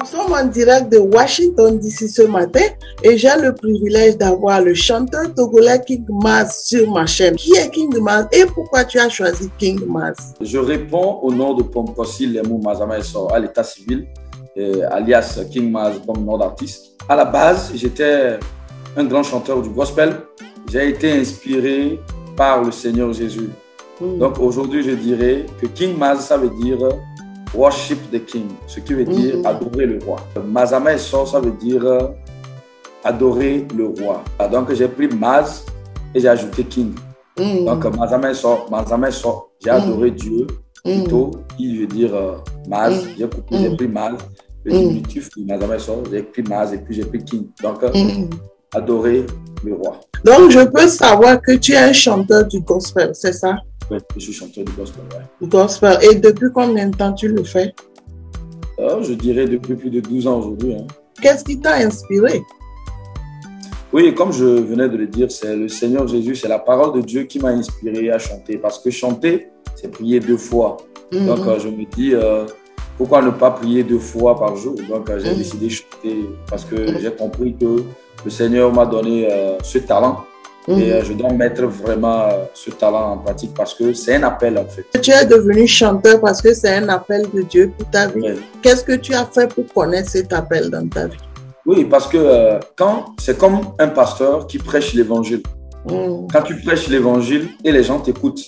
sommes en direct de Washington DC ce matin et j'ai le privilège d'avoir le chanteur togolais King Maz sur ma chaîne. Qui est King Maz et pourquoi tu as choisi King Maz? Je réponds au nom de Pomposi Lemou Mazama Esso à l'état civil, alias King Maz comme nom d'artiste. À la base, j'étais un grand chanteur du gospel. J'ai été inspiré par le Seigneur Jésus. Donc aujourd'hui, je dirais que King Maz, ça veut dire worship the King, ce qui veut dire adorer le roi. Mazama Esso, ça veut dire adorer le roi. Donc j'ai pris Maz et j'ai ajouté King. Donc Mazama Esso, j'ai adoré Dieu, plutôt, qui veut dire Maz. J'ai pris Maz, le diminutif de Mazama Esso, j'ai pris Maz et puis j'ai pris King. Donc adorer le roi. Donc je peux savoir que tu es un chanteur du gospel, c'est ça? Oui, je suis chanteur du gospel. Ouais. Gospel. Et depuis combien de temps tu le fais? Je dirais depuis plus de 12 ans aujourd'hui. Hein. Qu'est-ce qui t'a inspiré? Oui, comme je venais de le dire, c'est le Seigneur Jésus, c'est la parole de Dieu qui m'a inspiré à chanter. Parce que chanter, c'est prier 2 fois. Donc je me dis, pourquoi ne pas prier 2 fois par jour? Donc j'ai décidé de chanter parce que j'ai compris que le Seigneur m'a donné ce talent. Et je dois mettre vraiment ce talent en pratique parce que c'est un appel en fait. Tu es devenu chanteur parce que c'est un appel de Dieu pour ta vie. Oui. Qu'est-ce que tu as fait pour connaître cet appel dans ta vie? Oui, parce que c'est comme un pasteur qui prêche l'évangile. Quand tu prêches l'évangile et les gens t'écoutent,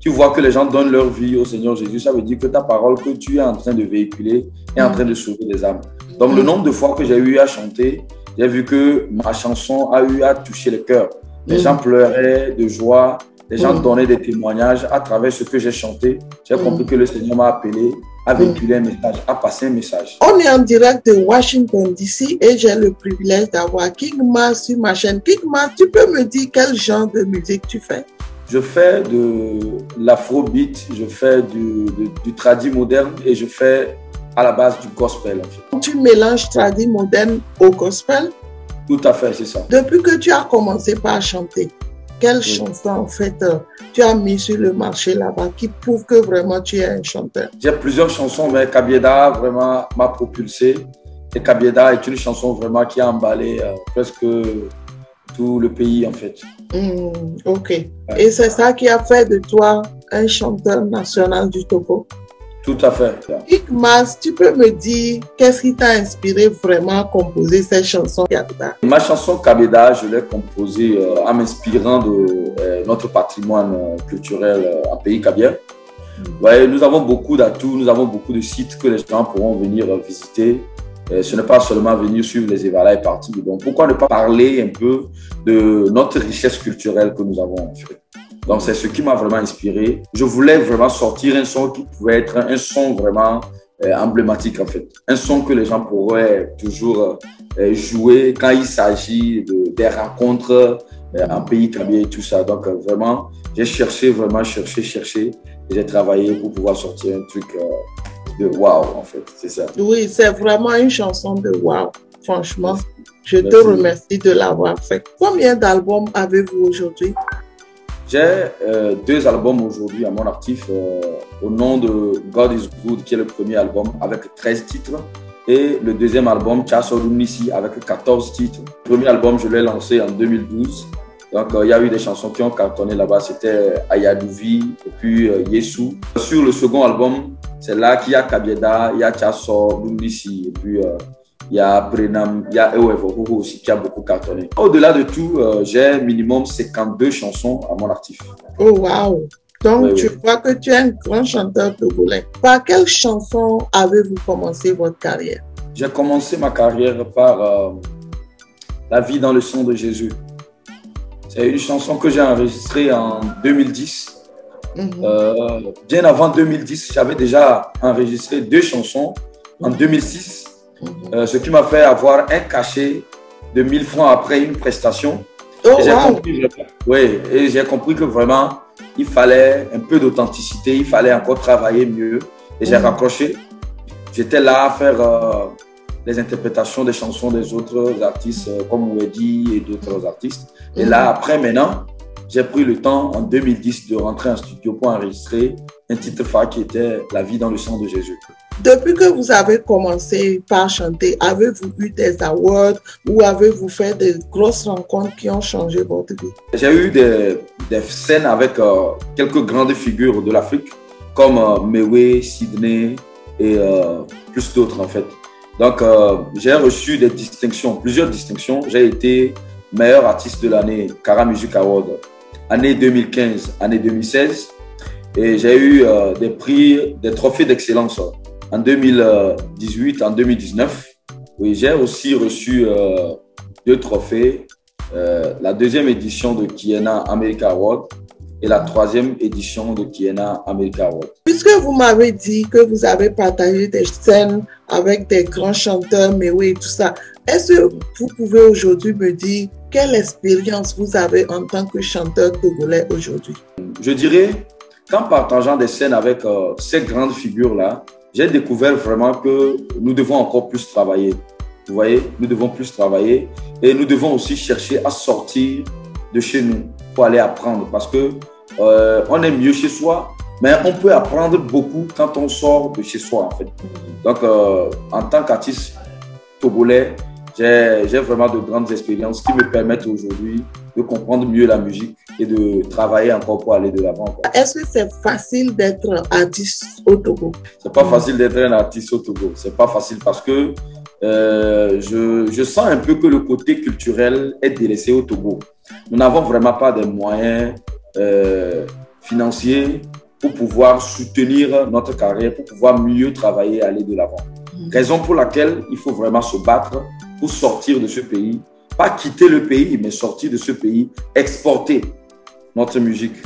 tu vois que les gens donnent leur vie au Seigneur Jésus. Ça veut dire que ta parole que tu es en train de véhiculer est en train de sauver des âmes. Donc le nombre de fois que j'ai eu à chanter, j'ai vu que ma chanson a eu à toucher le cœur. Les gens pleuraient de joie, les gens donnaient des témoignages à travers ce que j'ai chanté. J'ai compris que le Seigneur m'a appelé à véhiculer un message, à passer un message. On est en direct de Washington DC et j'ai le privilège d'avoir King Maz sur ma chaîne. King Maz, tu peux me dire quel genre de musique tu fais? Je fais de l'afrobeat, je fais du tradi moderne et je fais à la base du gospel. En fait. Tu mélanges tradi moderne au gospel? Tout à fait, c'est ça. Depuis que tu as commencé par chanter, quelle chanson en fait tu as mis sur le marché là-bas qui prouve que vraiment tu es un chanteur? J'ai plusieurs chansons, mais Kabieda vraiment m'a propulsé. Et Kabieda est une chanson vraiment qui a emballé presque tout le pays en fait. Ok. Ouais. Et c'est ça qui a fait de toi un chanteur national du Togo? Tout à fait. King Maz, tu peux me dire qu'est-ce qui t'a inspiré vraiment à composer cette chanson Kabieda? Ma chanson Kabieda, je l'ai composée en m'inspirant de notre patrimoine culturel en pays kabien. Ouais, nous avons beaucoup d'atouts, nous avons beaucoup de sites que les gens pourront venir visiter. Ce n'est pas seulement venir suivre les évalas et partir. Donc pourquoi ne pas parler un peu de notre richesse culturelle que nous avons en fait? Donc, c'est ce qui m'a vraiment inspiré. Je voulais vraiment sortir un son qui pouvait être un son vraiment emblématique, en fait. Un son que les gens pourraient toujours jouer quand il s'agit des rencontres en pays kabien et tout ça. Donc, vraiment, j'ai cherché. Et j'ai travaillé pour pouvoir sortir un truc de wow, en fait. C'est ça. Oui, c'est vraiment une chanson de wow. Franchement, je te remercie de l'avoir fait. Combien d'albums avez-vous aujourd'hui? J'ai 2 albums aujourd'hui à mon actif au nom de God is Good, qui est le premier album avec 13 titres. Et le deuxième album, Tchasorunisi, avec 14 titres. Le premier album, je l'ai lancé en 2012. Donc, il y a eu des chansons qui ont cartonné là-bas. C'était Ayadouvi et puis Yesu. Sur le second album, c'est là qu'il y a Kabieda, il y a Tchasorunisi et puis il y a Brenam, il y a Ewevo aussi qui a beaucoup cartonné. Au-delà de tout, j'ai minimum 52 chansons à mon actif. Oh wow! Donc tu crois que tu es un grand chanteur togolais. Par quelle chanson avez-vous commencé votre carrière? J'ai commencé ma carrière par La vie dans le sang de Jésus. C'est une chanson que j'ai enregistrée en 2010. Bien avant 2010, j'avais déjà enregistré 2 chansons en 2006. Ce qui m'a fait avoir un cachet de 1000 francs après une prestation. Et j'ai compris que vraiment, il fallait un peu d'authenticité, il fallait encore travailler mieux. Et j'ai raccroché. J'étais là à faire les interprétations des chansons des autres artistes, comme Wedi et d'autres artistes. Et là, après, maintenant, j'ai pris le temps, en 2010, de rentrer en studio pour enregistrer un titre phare qui était La vie dans le sang de Jésus. Depuis que vous avez commencé par chanter, avez-vous eu des awards ou avez-vous fait des grosses rencontres qui ont changé votre vie? J'ai eu des scènes avec quelques grandes figures de l'Afrique, comme Mewe, Sydney et plus d'autres en fait. Donc, j'ai reçu des distinctions, plusieurs distinctions. J'ai été meilleur artiste de l'année, Kara Music Award, année 2015, année 2016. Et j'ai eu des prix, des trophées d'excellence en 2018, en 2019. Oui, j'ai aussi reçu 2 trophées, la 2e édition de Kiena America Award et la 3e édition de Kiena America Award. Puisque vous m'avez dit que vous avez partagé des scènes avec des grands chanteurs, mais oui, tout ça, est-ce que vous pouvez aujourd'hui me dire quelle expérience vous avez en tant que chanteur togolais aujourd'hui? Je dirais qu'en partageant des scènes avec ces grandes figures-là, j'ai découvert vraiment que nous devons encore plus travailler. Vous voyez, nous devons plus travailler et nous devons aussi chercher à sortir de chez nous pour aller apprendre parce que on est mieux chez soi, mais on peut apprendre beaucoup quand on sort de chez soi en fait. Donc, en tant qu'artiste togolais, j'ai vraiment de grandes expériences qui me permettent aujourd'hui de comprendre mieux la musique et de travailler encore pour aller de l'avant. Est-ce que c'est facile d'être artiste au Togo? C'est pas facile d'être un artiste au Togo. C'est pas facile parce que je sens un peu que le côté culturel est délaissé au Togo. Nous n'avons vraiment pas des moyens financiers pour pouvoir soutenir notre carrière, pour pouvoir mieux travailler et aller de l'avant. Raison pour laquelle il faut vraiment se battre pour sortir de ce pays. Pas quitter le pays, mais sortir de ce pays, exporter notre musique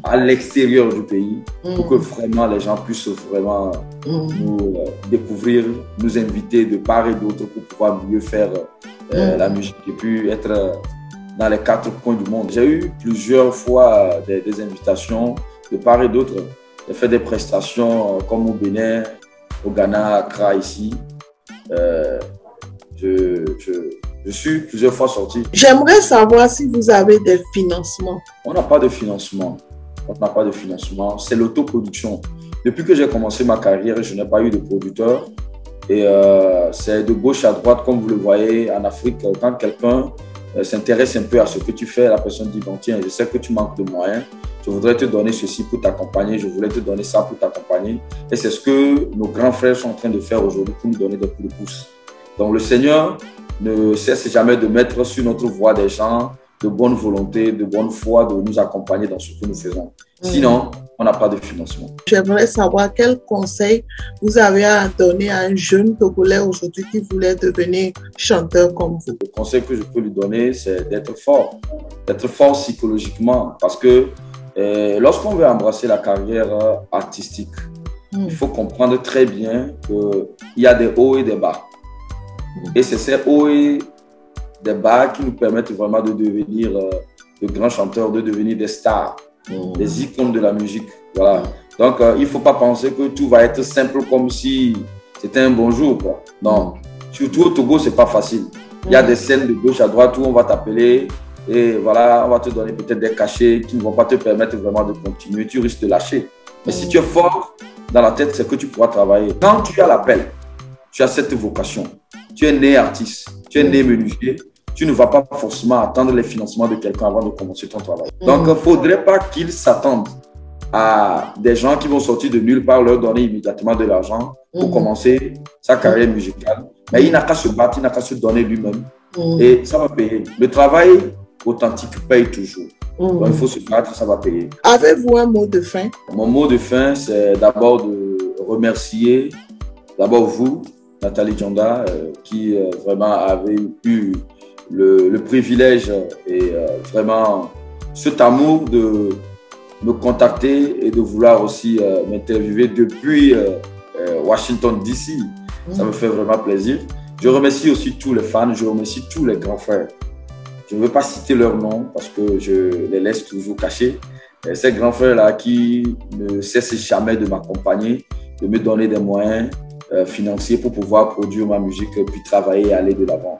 à l'extérieur du pays pour que vraiment les gens puissent vraiment nous découvrir, nous inviter de part et d'autre pour pouvoir mieux faire la musique et puis être dans les 4 coins du monde. J'ai eu plusieurs fois des invitations de part et d'autre. J'ai fait des prestations comme au Bénin, au Ghana, à Accra ici. Je suis plusieurs fois sorti. J'aimerais savoir si vous avez des financements. On n'a pas de financement. On n'a pas de financement. C'est l'autoproduction. Depuis que j'ai commencé ma carrière, je n'ai pas eu de producteur. Et c'est de gauche à droite, comme vous le voyez en Afrique. Quand quelqu'un s'intéresse un peu à ce que tu fais, la personne dit, bon, tiens, je sais que tu manques de moyens. Je voudrais te donner ceci pour t'accompagner. Je voulais te donner ça pour t'accompagner. Et c'est ce que nos grands frères sont en train de faire aujourd'hui pour nous donner des coups de pouce. Donc le Seigneur ne cesse jamais de mettre sur notre voie des gens de bonne volonté, de bonne foi, de nous accompagner dans ce que nous faisons. Sinon, on n'a pas de financement. J'aimerais savoir quel conseil vous avez à donner à un jeune Togolais aujourd'hui qui voulait devenir chanteur comme vous. Le conseil que je peux lui donner, c'est d'être fort psychologiquement parce que lorsqu'on veut embrasser la carrière artistique, il faut comprendre très bien qu'il y a des hauts et des bas. Et c'est ces hauts et des bas qui nous permettent vraiment de devenir de grands chanteurs, de devenir des stars, des icônes de la musique. Voilà. Donc, il ne faut pas penser que tout va être simple comme si c'était un bon jour, quoi. Non. Surtout au Togo, ce n'est pas facile. Il y a des scènes de gauche à droite où on va t'appeler et voilà, on va te donner peut-être des cachets qui ne vont pas te permettre vraiment de continuer. Tu risques de lâcher. Mais si tu es fort dans la tête, c'est que tu pourras travailler. Quand tu as l'appel, tu as cette vocation. Tu es né artiste, tu es né menuisier, tu ne vas pas forcément attendre les financements de quelqu'un avant de commencer ton travail. Donc, il ne faudrait pas qu'ils s'attendent à des gens qui vont sortir de nulle part, leur donner immédiatement de l'argent pour commencer sa carrière musicale. Mais il n'a qu'à se battre, il n'a qu'à se donner lui-même et ça va payer. Le travail authentique paye toujours. Donc, il faut se battre, ça va payer. Avez-vous un mot de fin? Mon mot de fin, c'est d'abord de remercier d'abord vous, Nathalie Djonda, qui vraiment avait eu le privilège et vraiment cet amour de me contacter et de vouloir aussi m'interviewer depuis Washington DC. Ça me fait vraiment plaisir. Je remercie aussi tous les fans, je remercie tous les grands frères. Je ne veux pas citer leurs noms parce que je les laisse toujours cachés. Ces grands frères-là qui ne cessent jamais de m'accompagner, de me donner des moyens financiers pour pouvoir produire ma musique puis travailler et aller de l'avant.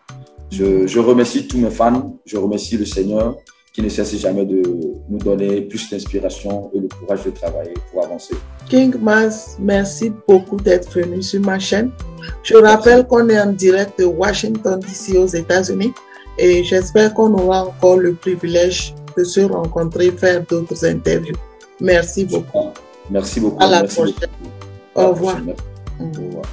Je remercie tous mes fans, je remercie le Seigneur qui ne cesse jamais de nous donner plus d'inspiration et le courage de travailler pour avancer. King Mas, merci beaucoup d'être venu sur ma chaîne. Je rappelle qu'on est en direct de Washington DC aux États-Unis et j'espère qu'on aura encore le privilège de se rencontrer, faire d'autres interviews. Merci beaucoup. Merci beaucoup. À la merci prochaine. Beaucoup. Au revoir. Au revoir.